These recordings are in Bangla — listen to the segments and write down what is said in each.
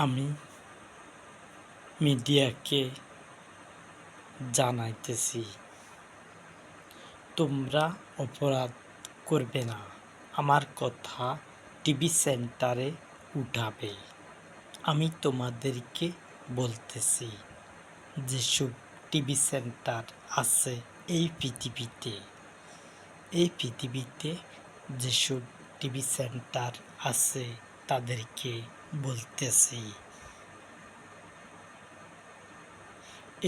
আমি মিডিয়াকে জানাইতেছি, তোমরা অপরাধ করবে না। আমার কথা টিভি সেন্টারে উঠাবে। আমি তোমাদেরকে বলতেছি, যেসব টিভি সেন্টার আছে এই পৃথিবীতে যেসব টিভি সেন্টার আছে তাদেরকে বলতেছি,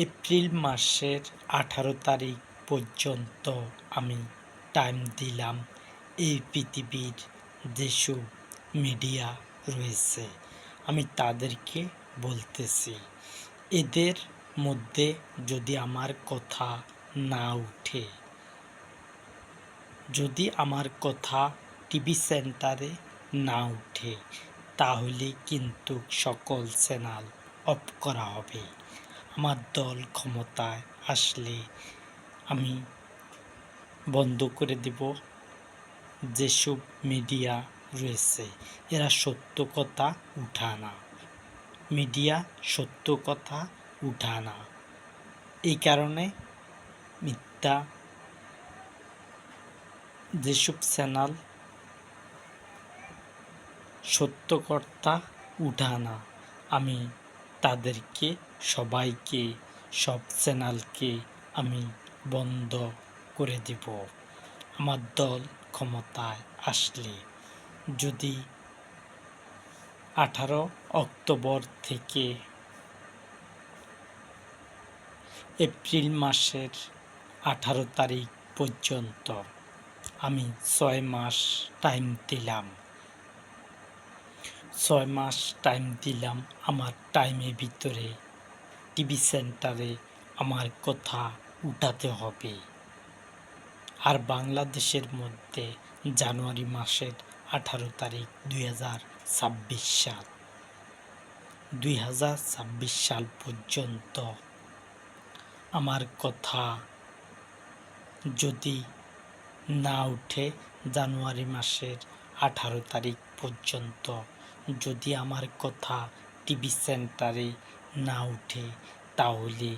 এপ্রিল মাসের 18 তারিখ পর্যন্ত আমি টাইম দিলাম। এই পৃথিবীর যেসব মিডিয়া রয়েছে আমি তাদেরকে বলতেছি, এদের মধ্যে যদি আমার কথা না উঠে, যদি আমার কথা টিভি সেন্টারে না উঠে, তাহলে কিন্তু সকল চ্যানেল অফ করা হবে। আমার দল ক্ষমতায় আসলে আমি বন্ধ করে দেব। যেসব মিডিয়া রয়েছে এরা সত্য কথা উঠায় না, মিডিয়া সত্য কথা উঠায় না। এই কারণে মিথ্যা যেসব চ্যানেল সত্য কথা উঠায় না, আমি তাদেরকে সবাইকে, সব চ্যানেলকে আমি বন্ধ করে দেব। আমার দল ক্ষমতায় আসলে, যদি 18 অক্টোবর থেকে এপ্রিল মাসের 18 তারিখ পর্যন্ত আমি 6 মাস টাইম দিলাম। 6 মাস টাইম দিলাম। আমার টাইমের ভিতরে টিভি সেন্টারে আমার কথা উঠাতে হবে। আর বাংলাদেশের মধ্যে জানুয়ারি মাসের 18 তারিখ 2026 সাল পর্যন্ত আমার কথা যদি না উঠে, জানুয়ারি মাসের 18 তারিখ পর্যন্ত যদি আমার কথা টিভি সেন্টারে না উঠে, তাহলে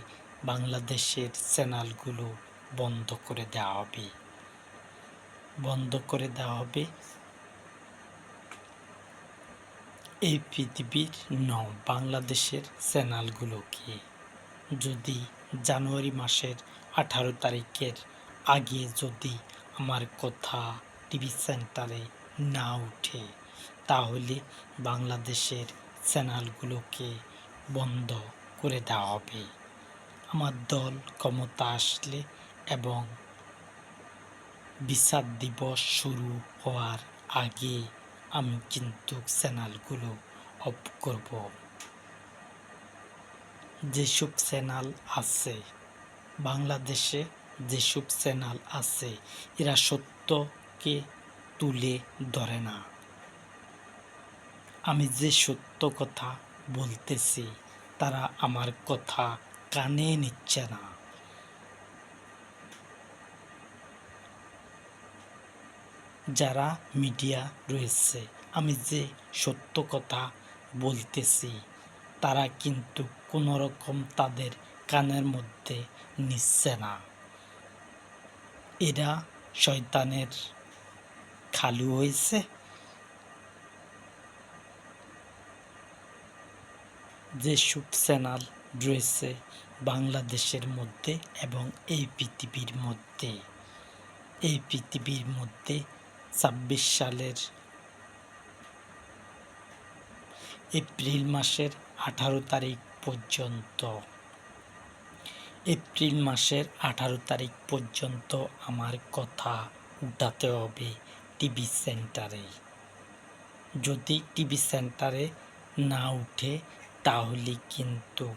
বাংলাদেশের চ্যানেলগুলো বন্ধ করে দেওয়া হবে। বন্ধ করে দেওয়া হবে। এই পৃথিবীর বাংলাদেশের চ্যানেলগুলোকে যদি জানুয়ারি মাসের 18 তারিখের আগে যদি আমার কথা টিভি সেন্টারে না উঠে, তাহলে বাংলাদেশের চ্যানেলগুলোকে বন্ধ করে দেওয়া হবে। আমার দল ক্ষমতা আসলে এবং বিচার দিবস শুরু হওয়ার আগে আমি কিন্তু চ্যানেলগুলো অফ করব। যেসব চ্যানেল আছে বাংলাদেশে, যেসব চ্যানেল আছে এরা সত্যকে তুলে ধরে না। আমি যে সত্য কথা বলতেছি তারা আমার কথা কানে নিচ্ছে না। যারা মিডিয়া রয়েছে, আমি যে সত্য কথা বলতেছি তারা কিন্তু কোনো রকম তাদের কানের মধ্যে নিচ্ছে না। এরা শয়তানের খালু হয়েছে। যেসব চ্যানেল রয়েছে বাংলাদেশের মধ্যে এবং এই পৃথিবীর মধ্যে 26 সালের এপ্রিল মাসের 18 তারিখ পর্যন্ত, এপ্রিল মাসের 18 তারিখ পর্যন্ত আমার কথা উঠাতে হবে টিভি সেন্টারে। যদি টিভি সেন্টারে না উঠে, তাহলে কিন্তু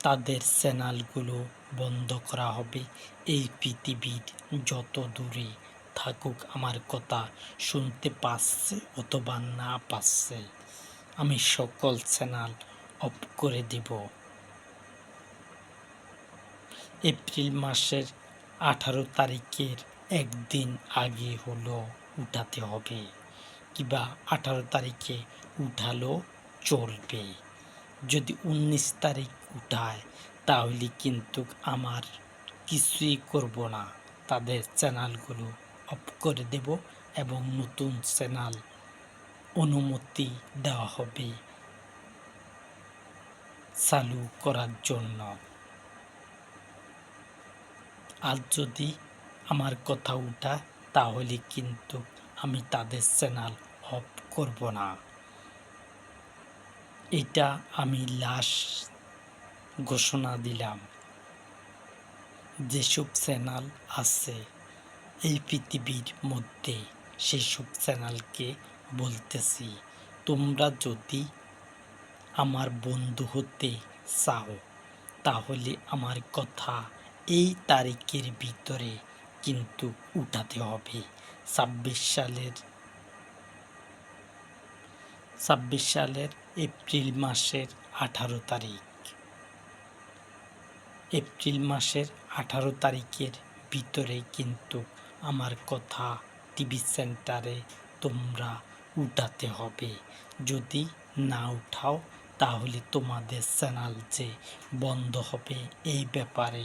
তাদের চ্যানেলগুলো বন্ধ করা হবে। এই পৃথিবীর যত দূরে থাকুক আমার কথা শুনতে পাচ্ছে অথবা না পাচ্ছে, আমি সকল চ্যানেল অফ করে দেব। এপ্রিল মাসের 18 তারিখের একদিন আগে হলো উঠাতে হবে, কিংবা 18 তারিখে উঠালো চলবে। যদি 19 তারিখ উঠায় তাহলে কিন্তু আমার কিছুই করব না, তাদের চ্যানেলগুলো অফ করে দেব এবং নতুন চ্যানেল অনুমতি দেওয়া হবে চালু করার জন্য। আর যদি আমার কথা উঠায় তাহলে কিন্তু আমি তাদের চ্যানেল অফ করব না। এটা আমি লাস্ট ঘোষণা দিলাম। যেসব চ্যানেল আছে এই পৃথিবীর মধ্যে সেসব চ্যানেলকে বলতেছি, তোমরা যদি আমার বন্ধু হতে চাও তাহলে আমার কথা এই তারিখের ভিতরে কিন্তু উঠাতে হবে। 26 সালের এপ্রিল মাসের 18 তারিখ। এপ্রিল মাসের 18 তারিখের ভিতরে কিন্তু আমার কথা টিভি সেন্টারে তোমরা উঠাতে হবে। যদি না উঠাও তাহলে তোমাদের চ্যানেল যে বন্ধ হবে এই ব্যাপারে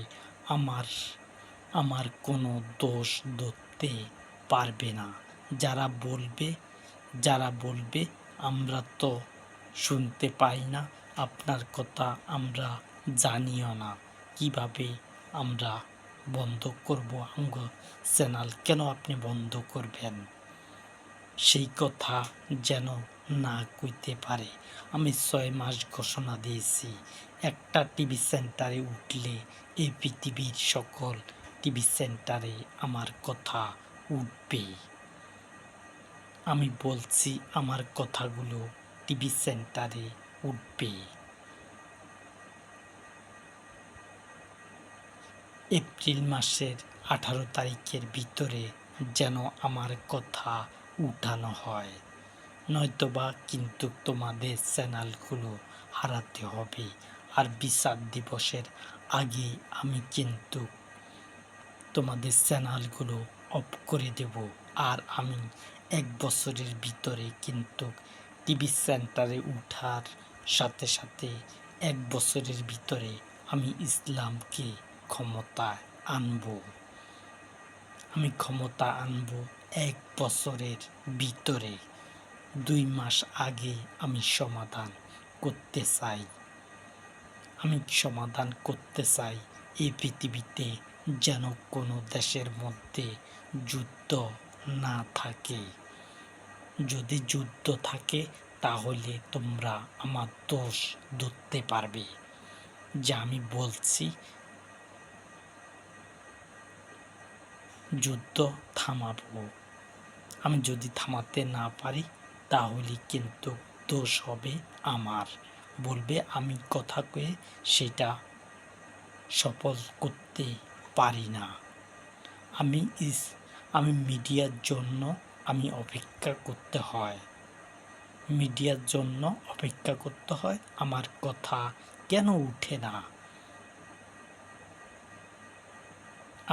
আমার কোনো দোষ ধরতে পারবে না। যারা বলবে আমরা তো শুনতে পাই না, আপনার কথা আমরা জানিও না, কিভাবে আমরা বন্ধ করব আমগো চ্যানেল, কেন আপনি বন্ধ করবেন? সেই কথা যেন না কইতে পারে। আমি 6 মাস ঘোষণা দিয়েছি, একটা টিভি সেন্টারে উঠলে এই পৃথিবীর সকল টিভি সেন্টারে আমার কথা উঠবে। আমি বলছি আমার কথাগুলো টিভি সেন্টারে উঠবে। এপ্রিল মাসের 18 তারিখের ভিতরে যেন আমার কথা উঠানো হয়, নয়তোবা কিন্তু তোমাদের চ্যানেলগুলো হারাতে হবে। আর বিচার দিবসের আগে আমি কিন্তু তোমাদের চ্যানেলগুলো অফ করে দেব। আর আমি 1 বছরের ভিতরে কিন্তু টিভি সেন্টারে উঠার সাথে সাথে 1 বছরের ভিতরে আমি ইসলামকে ক্ষমতায় আনব। আমি ক্ষমতা আনব 1 বছরের ভিতরে। 2 মাস আগে আমি সমাধান করতে চাই। এই পৃথিবীতে যেন কোনো দেশের মধ্যে যুদ্ধ না থাকে। যদি যুদ্ধ থাকে তাহলে তোমরা আমার দোষ ধরতে পারবে যে আমি বলছি যুদ্ধ থামাবো। আমি যদি থামাতে না পারি তাহলে কিন্তু দোষ হবে আমার, বলবে আমি কথা কয়ে সেটা সফল করতে পারি না। আমি মিডিয়ার জন্য অপেক্ষা করতে হয়। আমার কথা কেন উঠে না?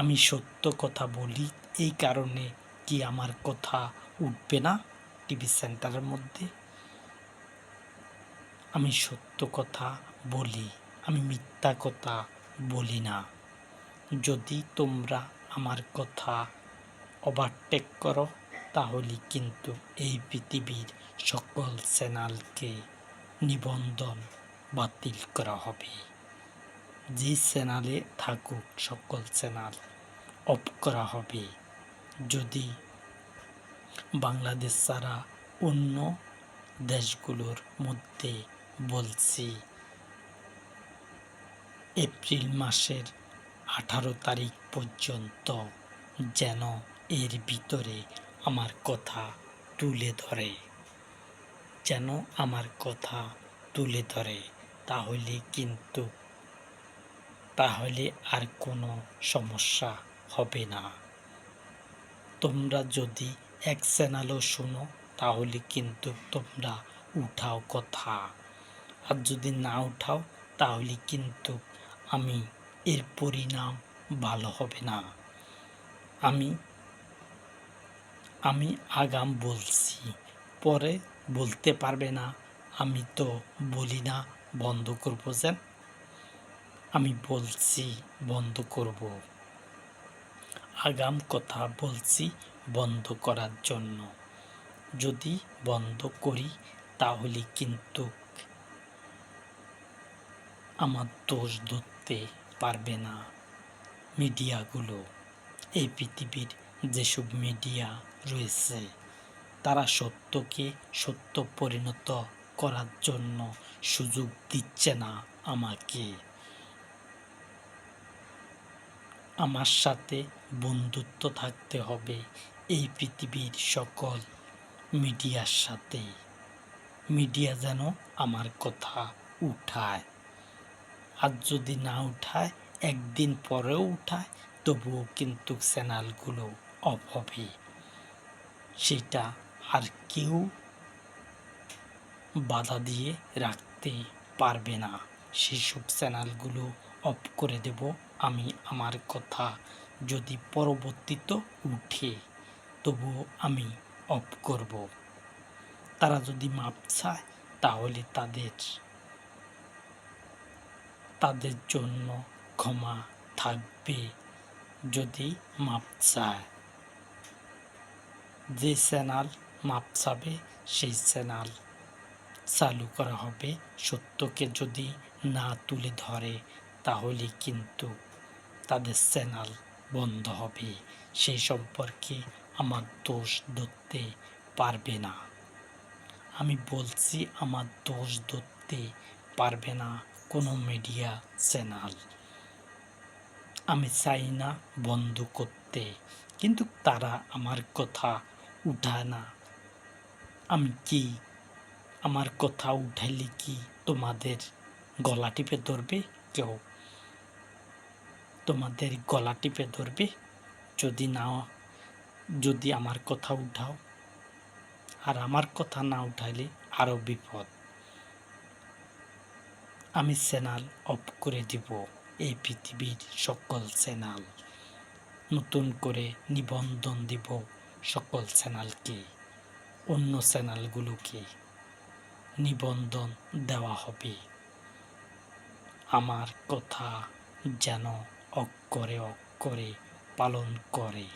আমি সত্য কথা বলি, এই কারণে কি আমার কথা উঠবে না টিভি সেন্টারের মধ্যে? আমি সত্য কথা বলি, আমি মিথ্যা কথা বলি না। যদি তোমরা আমার কথা ওভারটেক করো তাহলে কিন্তু এই পৃথিবীর সকল চ্যানেলকে নিবন্ধন বাতিল করা হবে। যে চ্যানেলে থাকুক সকল চ্যানেল অফ করা হবে। যদি বাংলাদেশ ছাড়া অন্য দেশগুলোর মধ্যে বলছি এপ্রিল মাসের 18 তারিখ পর্যন্ত যেন এর ভিতরে আমার কথা তুলে ধরে, তাহলে আর কোনো সমস্যা হবে না। তোমরা যদি এক চ্যানেলও শোনো তাহলে কিন্তু তোমরা উঠাও কথা, আর যদি না উঠাও তাহলে কিন্তু এর পরিণাম ভালো হবে না। আমি আগাম বলছি, পরে বলতে পারবে না আমি তো বলি না বন্ধ করবো যেন, আমি বলছি বন্ধ করব। আগাম কথা বলছি বন্ধ করার জন্য। যদি বন্ধ করি তাহলে কিন্তু আমার দোষ ধরতে পারবে না মিডিয়াগুলো। এই পৃথিবীর যেসব মিডিয়া রয়েছে তারা সত্যকে সত্য পরিণত করার জন্য সুযোগ দিচ্ছে না আমাকে। আমার সাথে বন্ধুত্ব থাকতে হবে এই পৃথিবীর সকল মিডিয়ার সাথে। মিডিয়া যেন আমার কথা উঠায়, আর যদি না উঠায়, একদিন পরেও উঠায়, তবুও কিন্তু চ্যানেলগুলো অফ হবে। সেটা আর কেউ বাধা দিয়ে রাখতে পারবে না। সেসব চ্যানেলগুলো অফ করে দেব আমি। আমার কথা যদি পরবর্তীতে উঠে তবুও আমি অফ করব। তারা যদি মাপ চায় তাহলে তাদের জন্য ক্ষমা থাকবে। যদি মাপ চায়, যে চ্যানেল মাপ চাবে সেই চ্যানেল চালু করা হবে। সত্যকে যদি না তুলে ধরে তাহলে কিন্তু তাদের চ্যানেল বন্ধ হবে। সেই সম্পর্কে আমার দোষ ধরতে পারবে না। আমি বলছি আমার দোষ ধরতে পারবে না কোনো মিডিয়া চ্যানেল। আমি চাই না বন্ধ করতে, কিন্তু তারা আমার কথা উঠায় না। আমি কি আমার কথা উঠাইলে কি তোমাদের গলা টিপে ধরবে কেউ? তোমাদের গলা টিপে ধরবে যদি আমার কথা উঠাও? আর আমার কথা না উঠাইলে আরও বিপদ। আমি চ্যানেল অফ করে দিব এই পৃথিবীর সকল চ্যানেল। নতুন করে নিবন্ধন দিব সকল চ্যানেলকে। অন্য চ্যানেলগুলোকে নিবন্ধন দেওয়া হবে। আমার কথা যেন অক্ষরে অক্ষরে পালন করে।